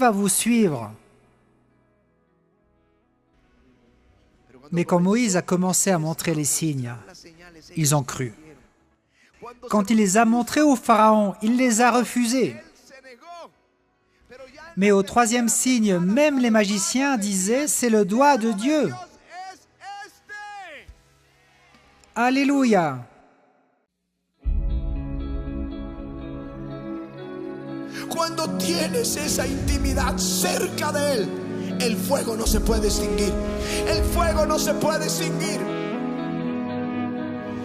va vous suivre. Mais quand Moïse a commencé à montrer les signes, ils ont cru. Quand il les a montrés au Pharaon, il les a refusés. Mais au troisième signe, même les magiciens disaient « c'est le doigt de Dieu ». Alléluia. Cuando tienes esa intimidad cerca de Él, el fuego no se puede extinguir. El fuego no se puede extinguir.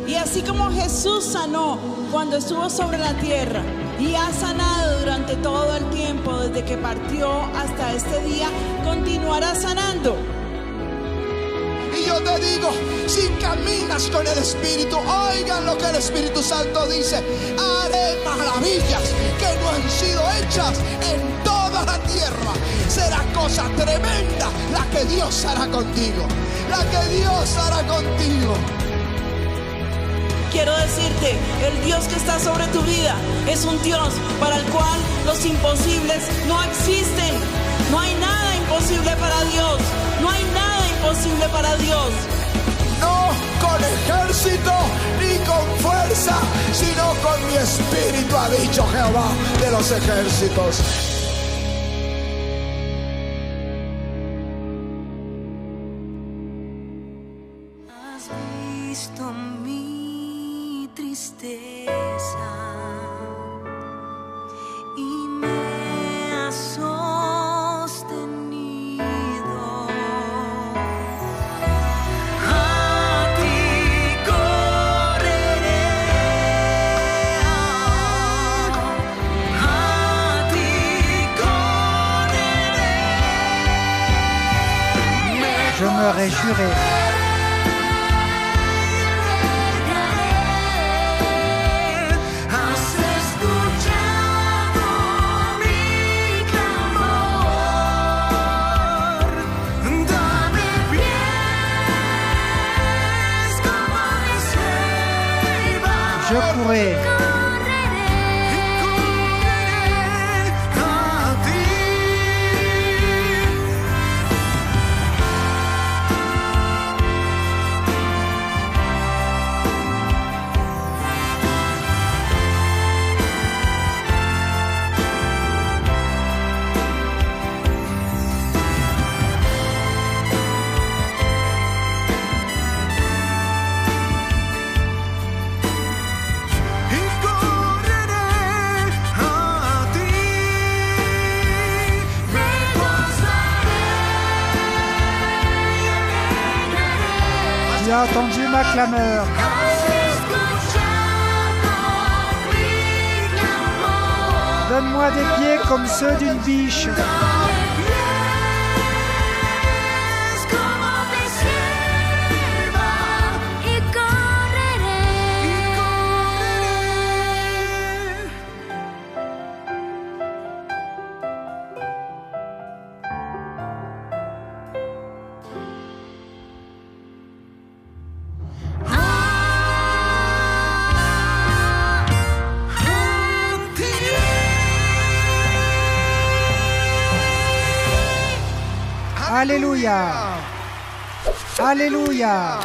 Y así como Jesús sanó cuando estuvo sobre la tierra y ha sanado durante todo el tiempo desde que partió hasta este día, continuará sanando. Y yo te digo, si caminas con el Espíritu, oigan lo que el Espíritu Santo dice: haré maravillas que no han sido hechas en toda la tierra. Será cosa tremenda la que Dios hará contigo, la que Dios hará contigo. Quiero decirte, el Dios que está sobre tu vida es un Dios para el cual los imposibles no existen. No hay nada imposible para Dios. No hay nada imposible para Dios. No con ejército ni con fuerza, sino con mi espíritu, ha dicho Jehová de los ejércitos. Has visto mi tristeza y me has sostenido. A ti correré, a ti correré. Je me réjouirai. Has escuchado mi clamor, dame pies como mi sierva. Je pourrai. Correré a ti. Y correré a ti, me gozaré y alegraré. Tu as entendu ma clameur. Has escuchado mi clamor, Donne-moi des pieds comme ceux d'une biche. dame pies como mi sierva y correré. Alléluia. Alléluia.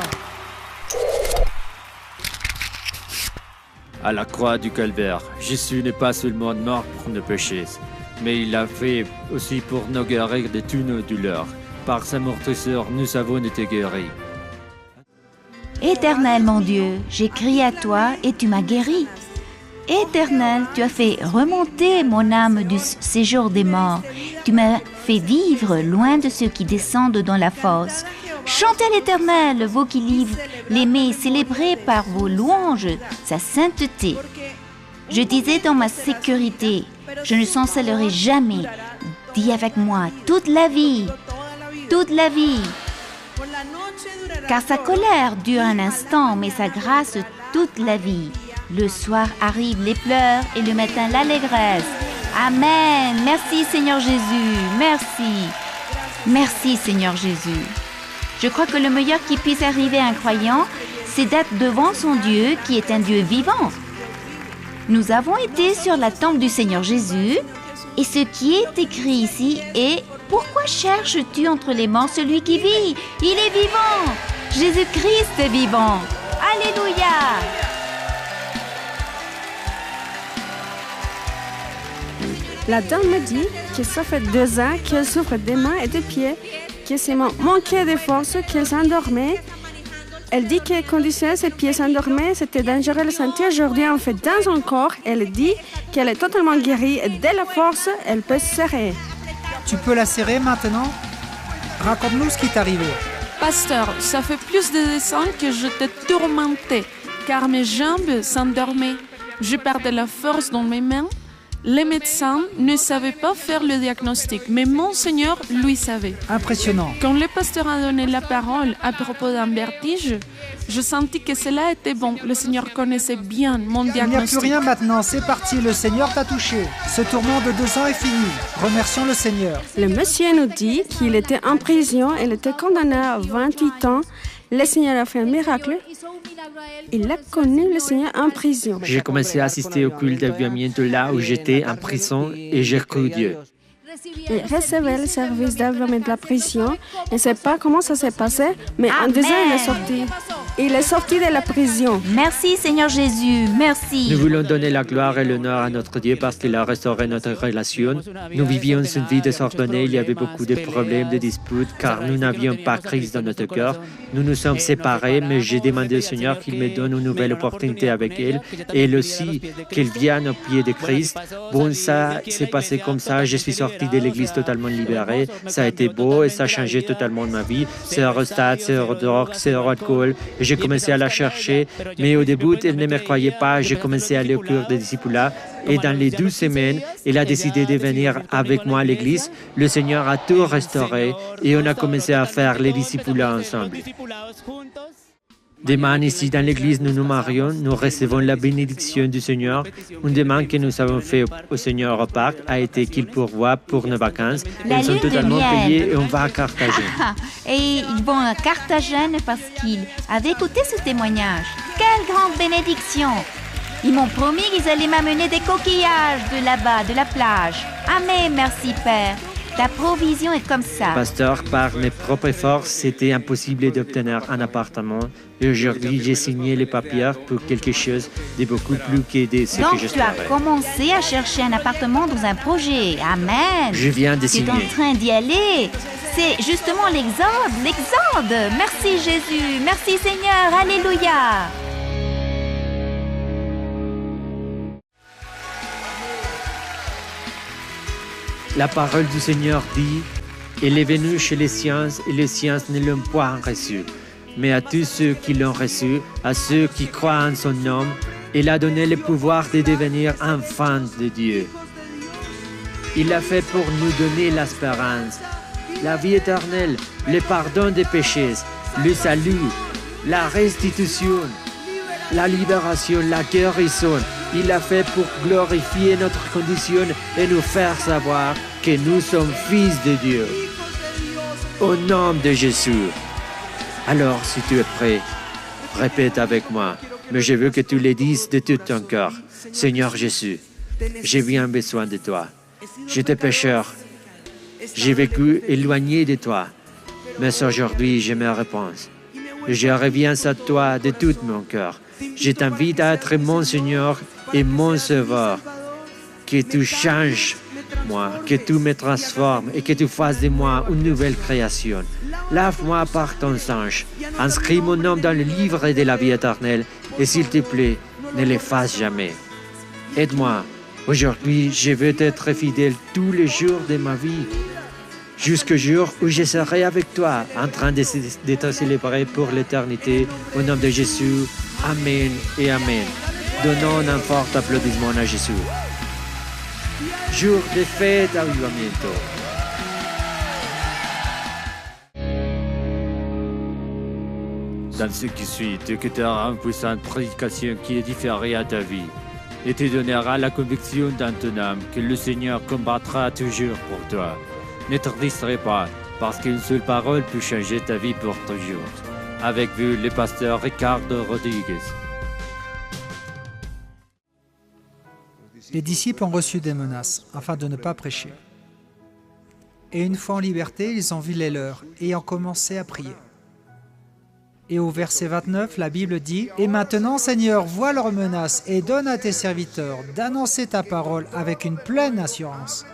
À la croix du calvaire, Jésus n'est pas seulement mort pour nos péchés, mais il l'a fait aussi pour nous guérir de toutes nos douleurs. Par sa meurtrissure, nous avons été guéris. Éternel mon Dieu, j'ai crié à toi et tu m'as guéri. Éternel, tu as fait remonter mon âme du séjour des morts. Tu m'as fait vivre loin de ceux qui descendent dans la fosse. Chantez l'Éternel, vous qui l'aimez, célébrez par vos louanges sa sainteté. Je disais dans ma sécurité, je ne chancellerai jamais. Dis avec moi, toute la vie, toute la vie. Car sa colère dure un instant, mais sa grâce toute la vie. Le soir arrivent les pleurs et le matin l'allégresse. Amen. Merci Seigneur Jésus. Merci. Merci Seigneur Jésus. Je crois que le meilleur qui puisse arriver à un croyant, c'est d'être devant son Dieu qui est un Dieu vivant. Nous avons été sur la tombe du Seigneur Jésus Et ce qui est écrit ici est « Pourquoi cherches-tu entre les morts celui qui vit? Il est vivant! Jésus-Christ est vivant! Alléluia !» La dame me dit que ça fait 2 ans qu'elle souffre des mains et des pieds, que ses mains manquaient de force, qu'elle s'endormait. Elle dit que quand ses pieds s'endormaient, c'était dangereux de le sentir. Aujourd'hui, en fait, dans son corps, elle dit qu'elle est totalement guérie et dès la force, elle peut se serrer. Tu peux la serrer maintenant? Raconte-nous ce qui t'est arrivé. Pasteur, ça fait plus de 2 ans que je te tourmentais, car mes jambes s'endormaient. Je perdais la force dans mes mains. Les médecins ne savaient pas faire le diagnostic, mais mon Seigneur, lui, savait. Impressionnant. Quand le pasteur a donné la parole à propos d'un vertige, je sentis que cela était bon. Le Seigneur connaissait bien mon Il n'y a plus diagnostic. rien maintenant, c'est parti, le Seigneur t'a touché. Ce tourment de 2 ans est fini. Remercions le Seigneur. Le monsieur nous dit qu'il était en prison, il était condamné à 28 ans. Le Seigneur a fait un miracle. Il a connu le Seigneur en prison. J'ai commencé à assister au culte d'avivamiento là où j'étais en prison et j'ai cru Dieu. Il recevait le service d'avivement de la prison. Je ne sais pas comment ça s'est passé, mais en 2 ans, il est sorti. Il est sorti de la prison. Merci Seigneur Jésus, merci. Nous voulons donner la gloire et l'honneur à notre Dieu parce qu'il a restauré notre relation. Nous vivions une vie désordonnée, il y avait beaucoup de problèmes, de disputes, car nous n'avions pas Christ dans notre cœur. Nous nous sommes séparés, mais j'ai demandé au Seigneur qu'il me donne une nouvelle opportunité avec elle, et elle aussi, qu'elle vienne au pied de Christ. Bon, ça s'est passé comme ça, je suis sorti de l'église totalement libéré, ça a été beau et ça a changé totalement ma vie. Zéro stade, zéro drogue, zéro alcool. J'ai commencé à la chercher, mais au début, elle ne me croyait pas. J'ai commencé à aller au cœur des disciples et dans les 12 semaines, elle a décidé de venir avec moi à l'église. Le Seigneur a tout restauré et on a commencé à faire les disciples ensemble. Demain, ici dans l'église, nous nous marions, nous recevons la bénédiction du Seigneur. Une demande que nous avons faite au Seigneur au parc a été qu'il pourvoie pour nos vacances. La Elles sont lune de totalement miel. payées et on va à Carthagène. Et ils vont à Carthagène parce qu'ils avaient écouté ce témoignage. Quelle grande bénédiction! Ils m'ont promis qu'ils allaient m'amener des coquillages de là-bas, de la plage. Amen, merci Père. Ta provision est comme ça. Pasteur, par mes propres forces, c'était impossible d'obtenir un appartement. Et aujourd'hui, j'ai signé les papiers pour quelque chose de beaucoup plus que de ce que Donc tu as j'espérais. commencé à chercher un appartement dans un projet. Amen. Je viens de Tu es signer. en train d'y aller. C'est justement l'exode, l'exode. Merci Jésus, merci Seigneur, alléluia. La parole du Seigneur dit, « Il est venu chez les sciences et les sciences ne l'ont point reçu. Mais à tous ceux qui l'ont reçu, à ceux qui croient en son nom, il a donné le pouvoir de devenir enfants de Dieu. Il l'a fait pour nous donner l'espérance, la vie éternelle, le pardon des péchés, le salut, la restitution, la libération, la guérison. Il l'a fait pour glorifier notre condition et nous faire savoir que nous sommes fils de Dieu. Au nom de Jésus. Alors, si tu es prêt, répète avec moi, mais je veux que tu le dises de tout ton cœur. Seigneur Jésus, j'ai bien besoin de toi. J'étais pécheur. J'ai vécu éloigné de toi. Mais aujourd'hui, je me réponds. Je reviens à toi de tout mon cœur. Je t'invite à être mon Seigneur et mon Sauveur. Que tu changes moi, que tu me transformes et que tu fasses de moi une nouvelle création. Lave-moi par ton sang. Inscris mon nom dans le livre de la vie éternelle et s'il te plaît, ne l'efface jamais. Aide-moi. Aujourd'hui, je veux être fidèle tous les jours de ma vie. Jusqu'au jour où je serai avec toi, en train de te célébrer pour l'éternité. Au nom de Jésus, Amen et Amen. Donnons un fort applaudissement à Jésus. Jour de fête d'avivamiento. Dans ce qui suit, tu écouteras une puissante prédication qui est différée à ta vie et te donnera la conviction dans ton âme que le Seigneur combattra toujours pour toi. Ne te distrais pas, parce qu'une seule parole peut changer ta vie pour toujours. Avec vous, le pasteur Ricardo Rodriguez. Les disciples ont reçu des menaces afin de ne pas prêcher. Et une fois en liberté, ils ont vu les leurs et ont commencé à prier. Et au verset 29, la Bible dit « Et maintenant, Seigneur, vois leurs menaces et donne à tes serviteurs d'annoncer ta parole avec une pleine assurance,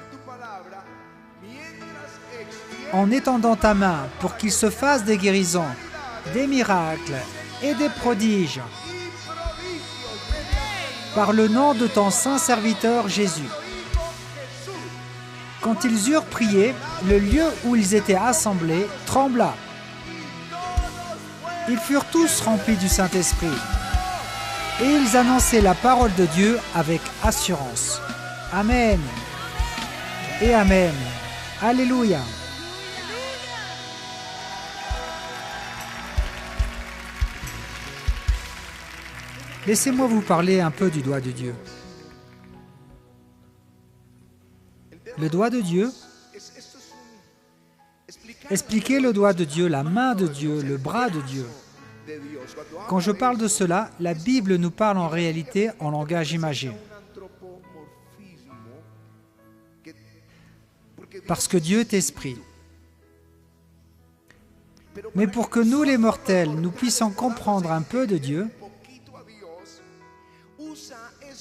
en étendant ta main pour qu'il se fasse des guérisons, des miracles et des prodiges, par le nom de ton saint serviteur Jésus. » Quand ils eurent prié, le lieu où ils étaient assemblés trembla. Ils furent tous remplis du Saint-Esprit et ils annonçaient la parole de Dieu avec assurance. Amen et Amen. Alléluia. Laissez-moi vous parler un peu du doigt de Dieu. Le doigt de Dieu, expliquez le doigt de Dieu, la main de Dieu, le bras de Dieu. Quand je parle de cela, la Bible nous parle en réalité en langage imagé. Parce que Dieu est esprit. Mais pour que nous, les mortels, nous puissions comprendre un peu de Dieu,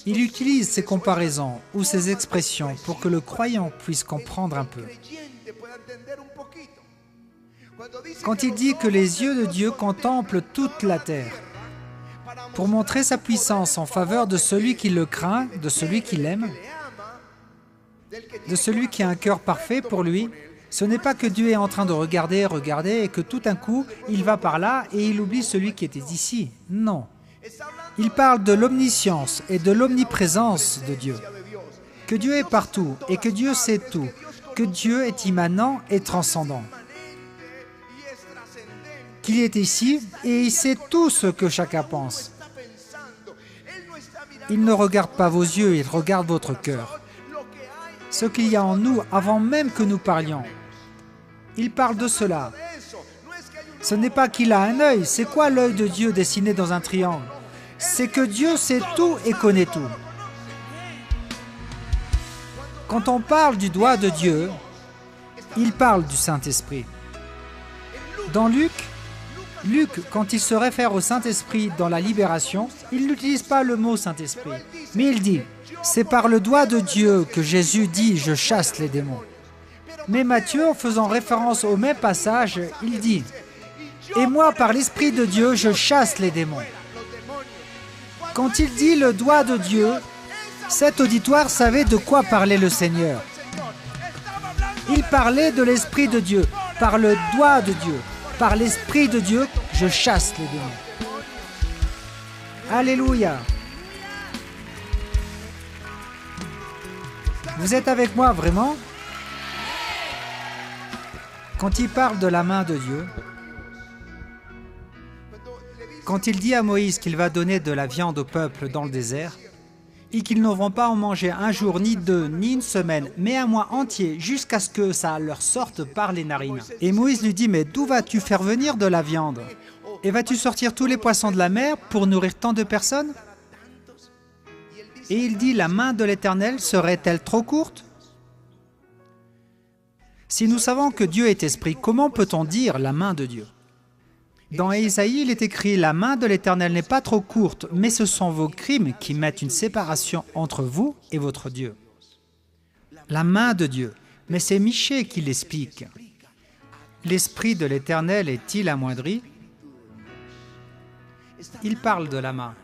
il utilise ces comparaisons ou ces expressions pour que le croyant puisse comprendre un peu. Quand il dit que les yeux de Dieu contemplent toute la terre, pour montrer sa puissance en faveur de celui qui le craint, de celui qui l'aime, de celui qui a un cœur parfait pour lui, ce n'est pas que Dieu est en train de regarder et que tout d'un coup, il va par là et il oublie celui qui était ici. Non. Il parle de l'omniscience et de l'omniprésence de Dieu, que Dieu est partout et que Dieu sait tout, que Dieu est immanent et transcendant, qu'il est ici et il sait tout ce que chacun pense. Il ne regarde pas vos yeux, il regarde votre cœur. Ce qu'il y a en nous avant même que nous parlions. Il parle de cela. Ce n'est pas qu'il a un œil, c'est quoi l'œil de Dieu dessiné dans un triangle? C'est que Dieu sait tout et connaît tout. Quand on parle du doigt de Dieu, il parle du Saint-Esprit. Dans Luc, quand il se réfère au Saint-Esprit dans la libération, il n'utilise pas le mot Saint-Esprit, mais il dit « C'est par le doigt de Dieu que Jésus dit « Je chasse les démons ». Mais Matthieu, en faisant référence au même passage, il dit « Et moi, par l'Esprit de Dieu, je chasse les démons ». Quand il dit le doigt de Dieu, cet auditoire savait de quoi parlait le Seigneur. Il parlait de l'Esprit de Dieu, par le doigt de Dieu, par l'Esprit de Dieu, je chasse les démons. Alléluia. Vous êtes avec moi vraiment? Quand il parle de la main de Dieu, quand il dit à Moïse qu'il va donner de la viande au peuple dans le désert, et qu'ils ne vont pas en manger un jour, ni deux, ni une semaine, mais un mois entier, jusqu'à ce que ça leur sorte par les narines. Et Moïse lui dit, mais d'où vas-tu faire venir de la viande? Et vas-tu sortir tous les poissons de la mer pour nourrir tant de personnes? Et il dit, la main de l'Éternel serait-elle trop courte? Si nous savons que Dieu est esprit, comment peut-on dire la main de Dieu? Dans Ésaïe, il est écrit « La main de l'Éternel n'est pas trop courte, mais ce sont vos crimes qui mettent une séparation entre vous et votre Dieu. » La main de Dieu. Mais c'est Michée qui l'explique. L'Esprit de l'Éternel est-il amoindri? Il parle de la main.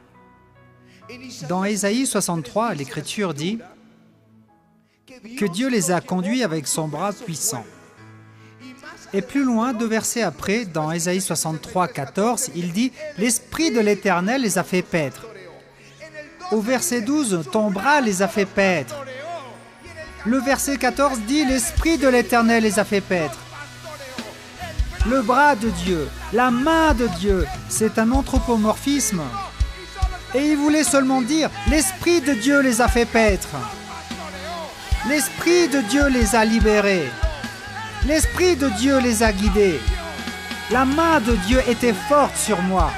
Dans Ésaïe 63, l'Écriture dit que Dieu les a conduits avec son bras puissant. Et plus loin, 2 versets après, dans Ésaïe 63, 14, il dit « L'Esprit de l'Éternel les a fait paître. » Au verset 12, « Ton bras les a fait paître. » Le verset 14 dit « L'Esprit de l'Éternel les a fait paître. » Le bras de Dieu, la main de Dieu, c'est un anthropomorphisme. Et il voulait seulement dire « L'Esprit de Dieu les a fait paître. » L'Esprit de Dieu les a libérés. L'Esprit de Dieu les a guidés. La main de Dieu était forte sur moi.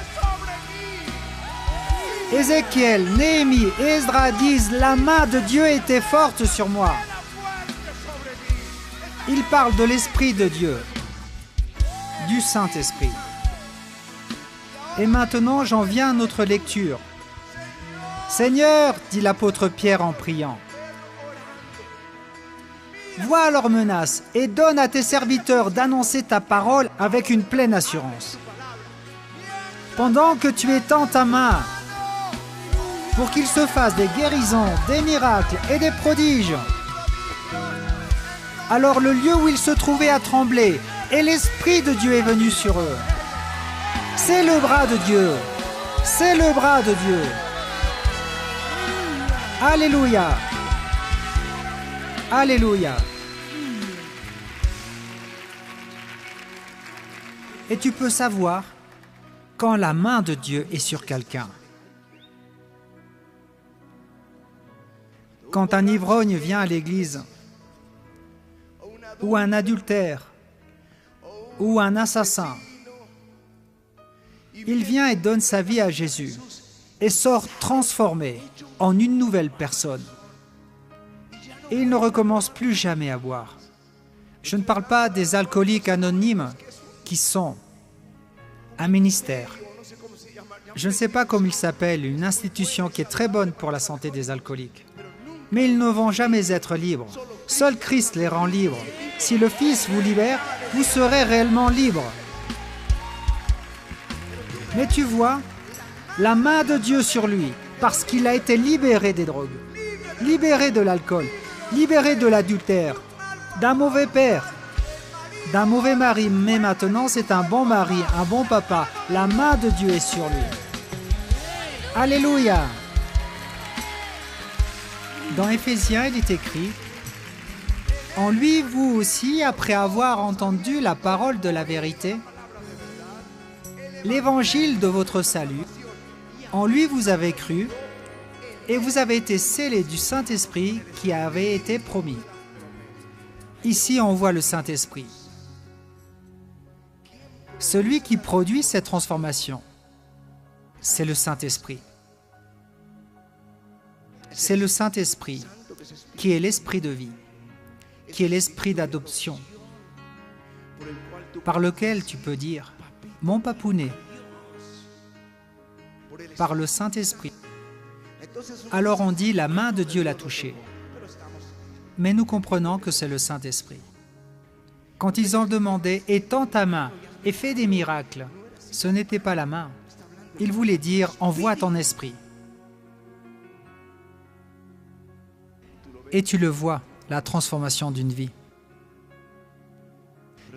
Ézéchiel, Néhémie et Esdras disent « La main de Dieu était forte sur moi ». Ils parlent de l'Esprit de Dieu, du Saint-Esprit. Et maintenant, j'en viens à notre lecture. « Seigneur, dit l'apôtre Pierre en priant, vois leurs menaces et donne à tes serviteurs d'annoncer ta parole avec une pleine assurance. Pendant que tu étends ta main pour qu'ils se fassent des guérisons, des miracles et des prodiges. Alors le lieu où ils se trouvaient a tremblé et l'Esprit de Dieu est venu sur eux. C'est le bras de Dieu. C'est le bras de Dieu. Alléluia. Alléluia. Et tu peux savoir quand la main de Dieu est sur quelqu'un. Quand un ivrogne vient à l'église, ou un adultère, ou un assassin, il vient et donne sa vie à Jésus et sort transformé en une nouvelle personne. Et il ne recommence plus jamais à boire. Je ne parle pas des alcooliques anonymes qui sont un ministère. Je ne sais pas comment il s'appelle, une institution qui est très bonne pour la santé des alcooliques. Mais ils ne vont jamais être libres. Seul Christ les rend libres. Si le Fils vous libère, vous serez réellement libres. Mais tu vois, la main de Dieu sur lui, parce qu'il a été libéré des drogues, libéré de l'alcool, libéré de l'adultère, d'un mauvais père, d'un mauvais mari, mais maintenant c'est un bon mari, un bon papa. La main de Dieu est sur lui. Alléluia. Dans Éphésiens, il est écrit « En lui, vous aussi, après avoir entendu la parole de la vérité, l'évangile de votre salut, en lui vous avez cru, et vous avez été scellés du Saint-Esprit qui avait été promis. » Ici, on voit le Saint-Esprit. Celui qui produit cette transformation, c'est le Saint-Esprit. C'est le Saint-Esprit qui est l'esprit de vie, qui est l'esprit d'adoption, par lequel tu peux dire « Mon papounet » par le Saint-Esprit. Alors on dit « La main de Dieu l'a touché ». Mais nous comprenons que c'est le Saint-Esprit. Quand ils ont demandé « Étends ta main et fais des miracles », ce n'était pas la main. Ils voulaient dire « Envoie ton esprit ». Et tu le vois, la transformation d'une vie.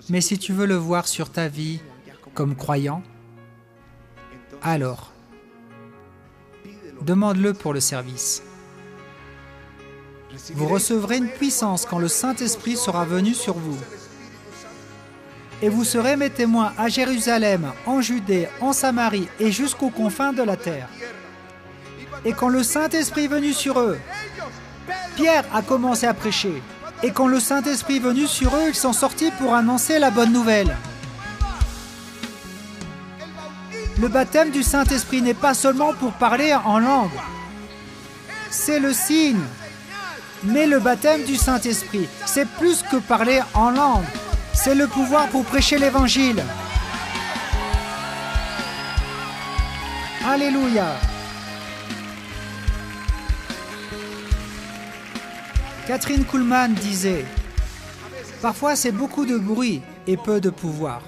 Mais si tu veux le voir sur ta vie comme croyant, alors, demande-le pour le service. Vous recevrez une puissance quand le Saint-Esprit sera venu sur vous. Et vous serez mes témoins à Jérusalem, en Judée, en Samarie et jusqu'aux confins de la terre. Et quand le Saint-Esprit est venu sur eux, Pierre a commencé à prêcher. Et quand le Saint-Esprit est venu sur eux, ils sont sortis pour annoncer la bonne nouvelle. Le baptême du Saint-Esprit n'est pas seulement pour parler en langue. C'est le signe. Mais le baptême du Saint-Esprit, c'est plus que parler en langue. C'est le pouvoir pour prêcher l'Évangile. Alléluia. Catherine Kuhlman disait « Parfois c'est beaucoup de bruit et peu de pouvoir. »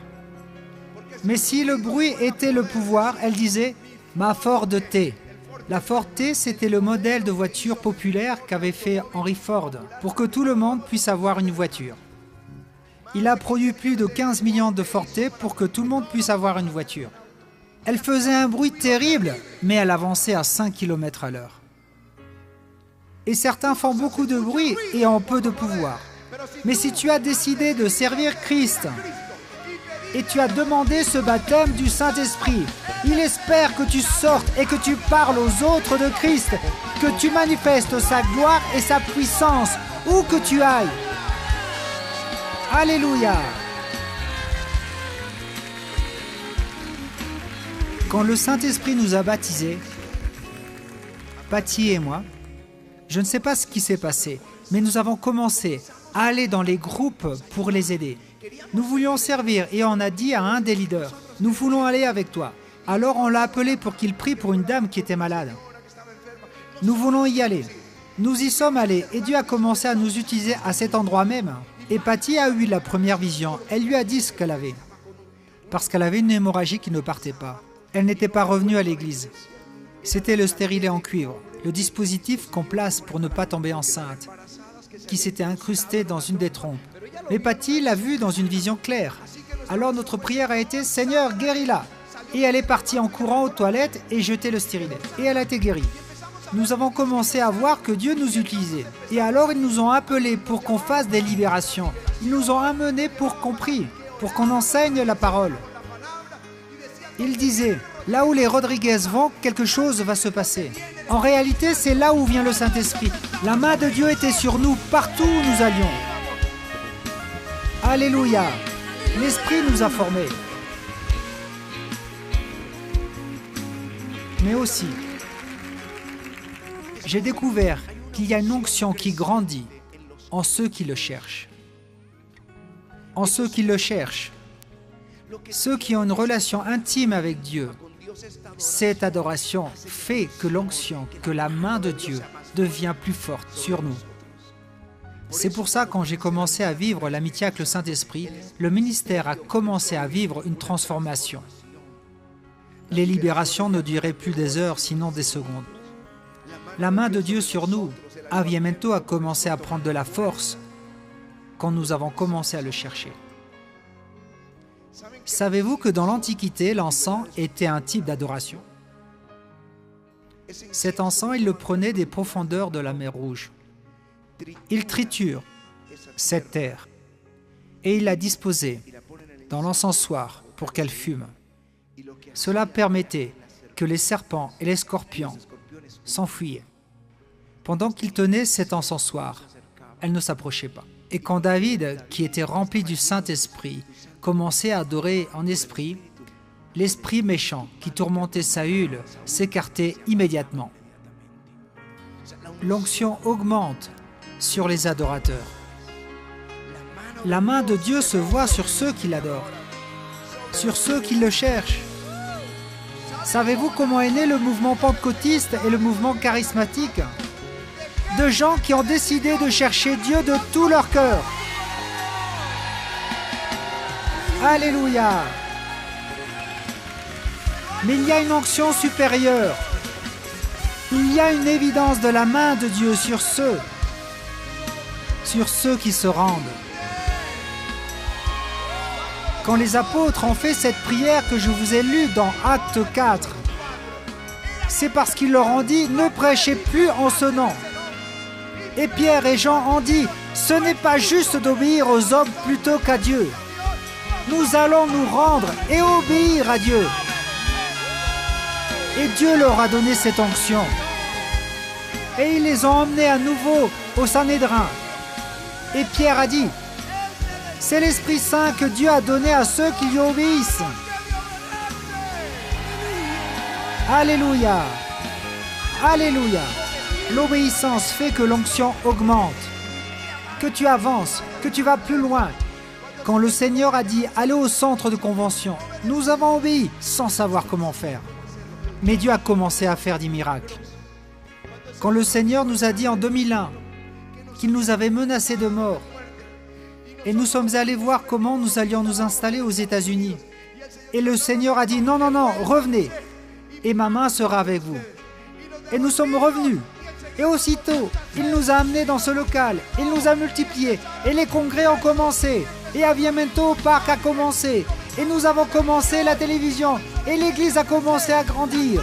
Mais si le bruit était le pouvoir, elle disait « Ma Ford T ». La Ford T, c'était le modèle de voiture populaire qu'avait fait Henry Ford pour que tout le monde puisse avoir une voiture. Il a produit plus de 15 millions de Ford T pour que tout le monde puisse avoir une voiture. Elle faisait un bruit terrible, mais elle avançait à 5 km à l'heure. Et certains font beaucoup de bruit et ont peu de pouvoir. Mais si tu as décidé de servir Christ et tu as demandé ce baptême du Saint-Esprit, il espère que tu sortes et que tu parles aux autres de Christ, que tu manifestes sa gloire et sa puissance où que tu ailles. Alléluia. Quand le Saint-Esprit nous a baptisés, Patty et moi, je ne sais pas ce qui s'est passé, mais nous avons commencé à aller dans les groupes pour les aider. Nous voulions servir et on a dit à un des leaders, « Nous voulons aller avec toi. » Alors on l'a appelé pour qu'il prie pour une dame qui était malade. Nous voulons y aller. Nous y sommes allés et Dieu a commencé à nous utiliser à cet endroit même. Et Patty a eu la première vision. Elle lui a dit ce qu'elle avait. Parce qu'elle avait une hémorragie qui ne partait pas. Elle n'était pas revenue à l'église. C'était le stérilet en cuivre, le dispositif qu'on place pour ne pas tomber enceinte, qui s'était incrusté dans une des trompes. Mais Patty l'a vu dans une vision claire. Alors notre prière a été « Seigneur, guéris-la » Et elle est partie en courant aux toilettes et jeté le stérilet. Et elle a été guérie. Nous avons commencé à voir que Dieu nous utilisait. Et alors ils nous ont appelés pour qu'on fasse des libérations. Ils nous ont amenés pour qu'on prie, pour qu'on enseigne la parole. Ils disaient, là où les Rodriguez vont, quelque chose va se passer. En réalité, c'est là où vient le Saint-Esprit. La main de Dieu était sur nous partout où nous allions. Alléluia. L'Esprit nous a formés. Mais aussi, j'ai découvert qu'il y a une onction qui grandit en ceux qui le cherchent. En ceux qui le cherchent. Ceux qui ont une relation intime avec Dieu. Cette adoration fait que l'onction, que la main de Dieu devient plus forte sur nous. C'est pour ça quand j'ai commencé à vivre l'amitié avec le Saint-Esprit, le ministère a commencé à vivre une transformation. Les libérations ne duraient plus des heures, sinon des secondes. La main de Dieu sur nous, Avivamiento a commencé à prendre de la force quand nous avons commencé à le chercher. Savez-vous que dans l'Antiquité, l'encens était un type d'adoration? Cet encens, il le prenait des profondeurs de la mer Rouge. Il triture cette terre et il la disposait dans l'encensoir pour qu'elle fume. Cela permettait que les serpents et les scorpions s'enfuyaient. Pendant qu'il tenait cet encensoir, elle ne s'approchait pas. Et quand David, qui était rempli du Saint-Esprit, commençait à adorer en esprit, l'esprit méchant qui tourmentait Saül s'écartait immédiatement. L'onction augmente sur les adorateurs. La main de Dieu se voit sur ceux qui l'adorent, sur ceux qui le cherchent. Savez-vous comment est né le mouvement pentecôtiste et le mouvement charismatique? De gens qui ont décidé de chercher Dieu de tout leur cœur. Alléluia! Mais il y a une onction supérieure. Il y a une évidence de la main de Dieu sur ceux qui se rendent. Quand les apôtres ont fait cette prière que je vous ai lue dans Acte 4, c'est parce qu'ils leur ont dit « Ne prêchez plus en ce nom ». Et Pierre et Jean ont dit « Ce n'est pas juste d'obéir aux hommes plutôt qu'à Dieu. Nous allons nous rendre et obéir à Dieu. » Et Dieu leur a donné cette onction. Et ils les ont emmenés à nouveau au Sanhédrin. Et Pierre a dit « C'est l'Esprit Saint que Dieu a donné à ceux qui lui obéissent. » Alléluia! Alléluia! L'obéissance fait que l'onction augmente, que tu avances, que tu vas plus loin. Quand le Seigneur a dit « Allez au centre de convention », nous avons obéi sans savoir comment faire. Mais Dieu a commencé à faire des miracles. Quand le Seigneur nous a dit en 2001 qu'il nous avait menacés de mort, et nous sommes allés voir comment nous allions nous installer aux États-Unis. Et le Seigneur a dit « Non, non, non, revenez, et ma main sera avec vous. » Et nous sommes revenus. Et aussitôt, il nous a amenés dans ce local, il nous a multipliés, et les congrès ont commencé, et Avivamiento au parc a commencé, et nous avons commencé la télévision, et l'église a commencé à grandir.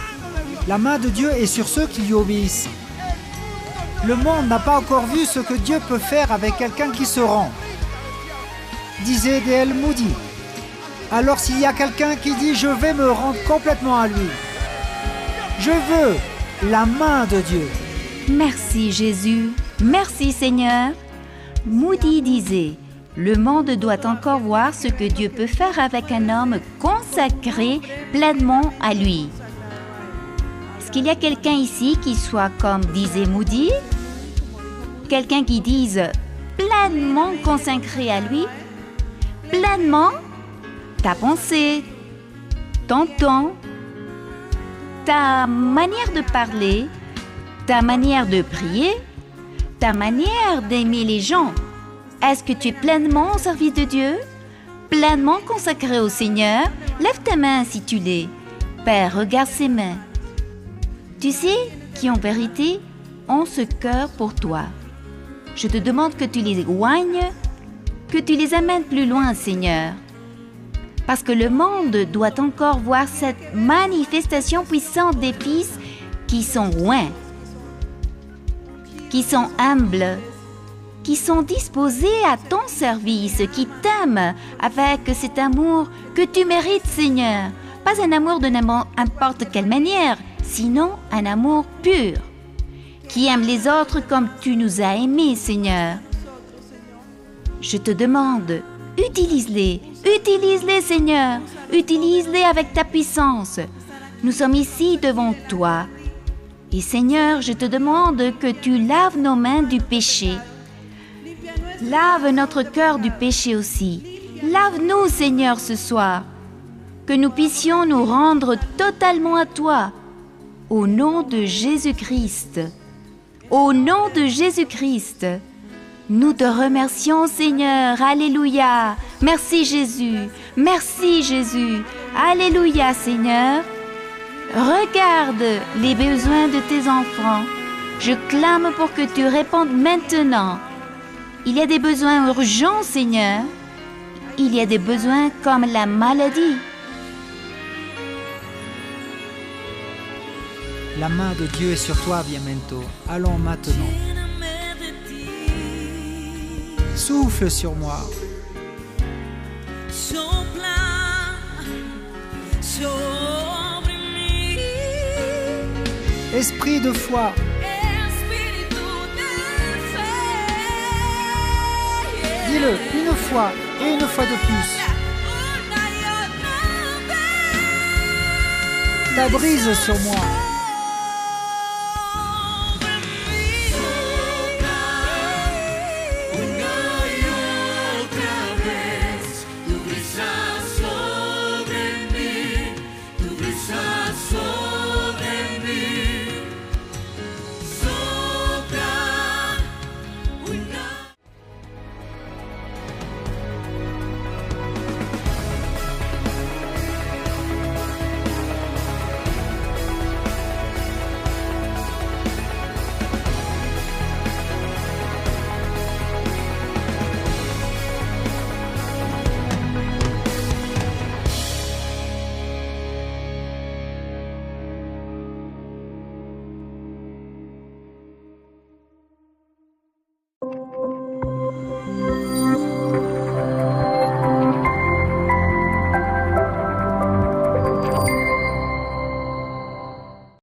La main de Dieu est sur ceux qui lui obéissent. Le monde n'a pas encore vu ce que Dieu peut faire avec quelqu'un qui se rend. Disait D.L. Moody. Alors s'il y a quelqu'un qui dit « Je vais me rendre complètement à lui », je veux la main de Dieu. Merci Jésus, merci Seigneur. Moody disait, le monde doit encore voir ce que Dieu peut faire avec un homme consacré pleinement à lui. Est-ce qu'il y a quelqu'un ici qui soit comme disait Moody? Quelqu'un qui dise pleinement consacré à lui? Pleinement ta pensée, ton temps, ta manière de parler, ta manière de prier, ta manière d'aimer les gens. Est-ce que tu es pleinement au service de Dieu? Pleinement consacré au Seigneur? Lève ta main si tu l'es. Père, regarde ses mains. Tu sais qui en vérité ont ce cœur pour toi. Je te demande que tu les éloignes, que tu les amènes plus loin, Seigneur. Parce que le monde doit encore voir cette manifestation puissante des fils qui sont loin, qui sont humbles, qui sont disposés à ton service, qui t'aiment avec cet amour que tu mérites, Seigneur. Pas un amour de n'importe quelle manière, sinon un amour pur, qui aime les autres comme tu nous as aimés, Seigneur. Je te demande, utilise-les, Seigneur, utilise-les avec ta puissance. Nous sommes ici devant toi. Et Seigneur, je te demande que tu laves nos mains du péché. Lave notre cœur du péché aussi. Lave-nous, Seigneur, ce soir. Que nous puissions nous rendre totalement à toi. Au nom de Jésus-Christ. Au nom de Jésus-Christ. Nous te remercions, Seigneur. Alléluia. Merci, Jésus. Merci, Jésus. Alléluia, Seigneur. Regarde les besoins de tes enfants. Je clame pour que tu répondes maintenant. Il y a des besoins urgents, Seigneur. Il y a des besoins comme la maladie. La main de Dieu est sur toi, Viamento. Allons maintenant. Souffle sur moi. Esprit de foi. Dis-le une fois et une fois de plus. Ta brise sur moi.